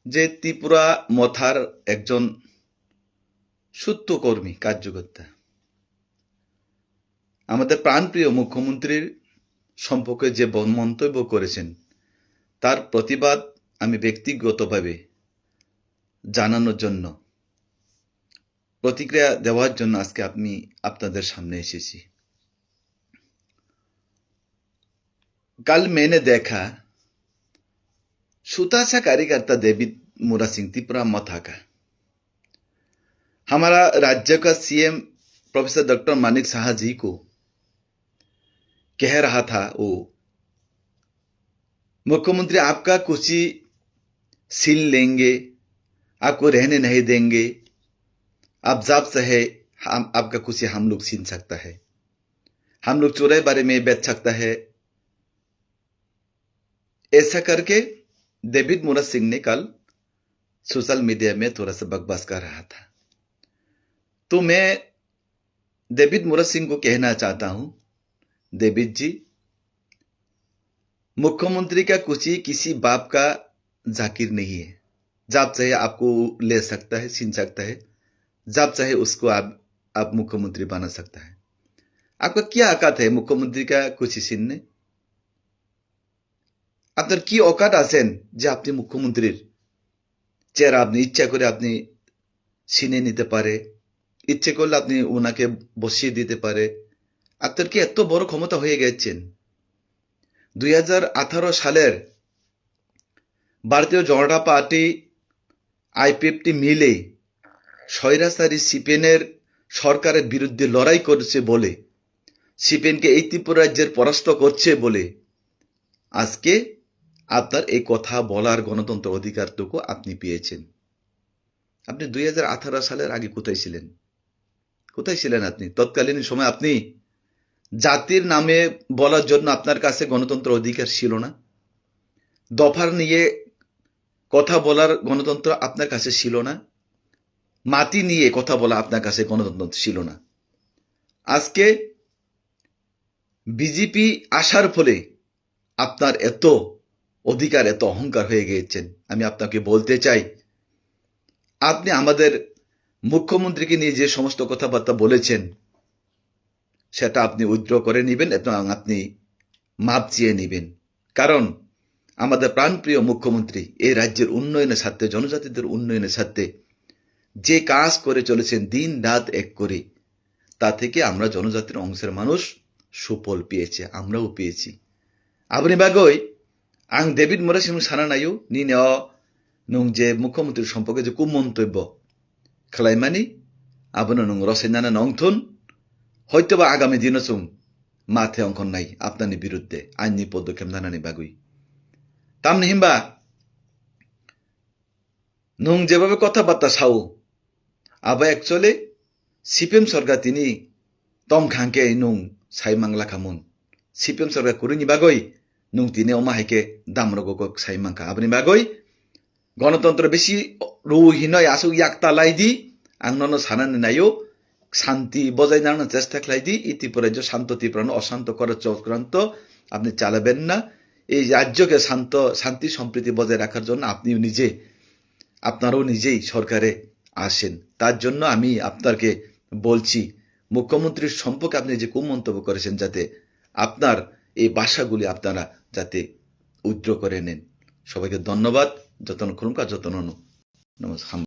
যে ত্রিপুরা মথার একজন সত্যকর্মী কার্যকর্তা আমাদের প্রাণপ্রিয় মুখ্যমন্ত্রীর সম্পর্কে যে মন্তব্য করেছেন তার প্রতিবাদ আমি ব্যক্তিগতভাবে জানানোর জন্য प्रतिक्रिया देवार जन्य आज के अपनी आपनादेर सामने एसेছি। कल मैंने देखा सुतासा कार्यकर्ता डेविड मुरा सिंह त्रिपुरा मथा का हमारा राज्य का CM professor doctor Manik Saha ji को कह रहा था वो मुख्यमंत्री आपका कुर्सी छीन लेंगे, आपको रहने नहीं देंगे, आप जब चाहे हम आपका कुर्सी हम लोग छीन सकता है, हम लोग चोरी बारे में बेच सकता है। ऐसा करके डेविड मुरा सिंह ने कल सोशल मीडिया में थोड़ा सा बकवास कर रहा था। तो मैं डेविड मुरा सिंह को कहना चाहता हूं, डेविड जी, मुख्यमंत्री का कुर्सी किसी बाप का जाकिर नहीं है। जब चाहे आपको ले सकता है, छीन सकता है, जब चाहे उसको आप मुख्यमंत्री बना सकता है। आपका क्या औकात है मुख्यमंत्री का कुर्सी छीनने? আপনার কি অকাত আছেন যে আপনি মুখ্যমন্ত্রীর চেয়ার আপনি ইচ্ছা করে আপনি ছিনে নিতে পারে, ইচ্ছে করলে আপনি ওনাকে বসিয়ে দিতে পারে? আপনার কি এত বড় ক্ষমতা হয়ে গেছেন? 2018 সালের ভারতীয় জনতা পার্টি আইপিএফটি মিলে স্বৈরাচারী সিপিএনের সরকারের বিরুদ্ধে লড়াই করছে বলে, সিপিএনকে এই ত্রিপুরা রাজ্যের পরাস্ত করছে বলে আজকে আপনার এই কথা বলার গণতন্ত্র অধিকারটুকু আপনি পেয়েছেন। আপনি 2018 সালের আগে কোথায় ছিলেন? কোথায় ছিলেন আপনি? তৎকালীন সময় আপনি জাতির নামে বলার জন্য আপনার কাছে গণতন্ত্র অধিকার ছিল না? দফার নিয়ে কথা বলার গণতন্ত্র আপনার কাছে ছিল না? মাটি নিয়ে কথা বলা আপনার কাছে গণতন্ত্র ছিল না? আজকে বিজেপি আসার ফলে আপনার এত অধিকার, এত অহংকার হয়ে গিয়েছেন। আমি আপনাকে বলতে চাই, আপনি আমাদের মুখ্যমন্ত্রীকে নিয়ে যে সমস্ত কথাবার্তা বলেছেন সেটা আপনি উইথড্র করে নেবেন এবং আপনি মাপ চেয়ে নেবেন। কারণ আমাদের প্রাণপ্রিয় মুখ্যমন্ত্রী এই রাজ্যের উন্নয়নের স্বার্থে, জনজাতিদের উন্নয়নের স্বার্থে যে কাজ করে চলেছেন দিন রাত এক করে, তা থেকে আমরা জনজাতির অংশের মানুষ সুফল পেয়েছে, আমরাও পেয়েছি। Abani bagoy ang David Muras yung sana nayo ni neo nung je মুখ্যমন্ত্রী সম্পর্কে যে কুমন্তব্য খালাইমানি আবনো nung রসেনানা নংথুন হয়তোবা আগামী দিনে সুম মাথে অঙ্কন নাই আপনার বিরুদ্ধে আইনি পদক্ষেপ জানানি বাগুই তাম হিমবা nung যেভাবে কথাবার্তা সাও আবা অ্যাকচুয়ালি সিপিএম সরকার তিনি তম খাঙ্কে nung সাইমাংলা খামুন সিপিএম সরকার কুরুনি বাগই নুং তিনে অমাহাইকে দামরগক সাইমাংকা আপনি বাগই গণতন্ত্র বেশি রুহিনয় আসু ইয়াকতা লাইদি আংনন সানানি নাইও শান্তি বজায় রাখার চেষ্টা খাইদি ইতিপরে যে শান্ত ত্রিপুরা অশান্ত করার চক্রান্ত আপনি চালাবেন না। এই রাজ্যকে শান্তি সম্প্রীতি বজায় রাখার জন্য আপনিও নিজে আপনারাও নিজেই সরকারে আসেন। তার জন্য আমি আপনাকে বলছি, মুখ্যমন্ত্রীর সম্পর্কে আপনি যে কুমন্তব্য করেছেন যাতে আপনার এই ভাষাগুলি আপনারা যাতে উইথড্র করে নেন। সবাইকে ধন্যবাদ। যতন খুলুমকা যতন নমস্কার।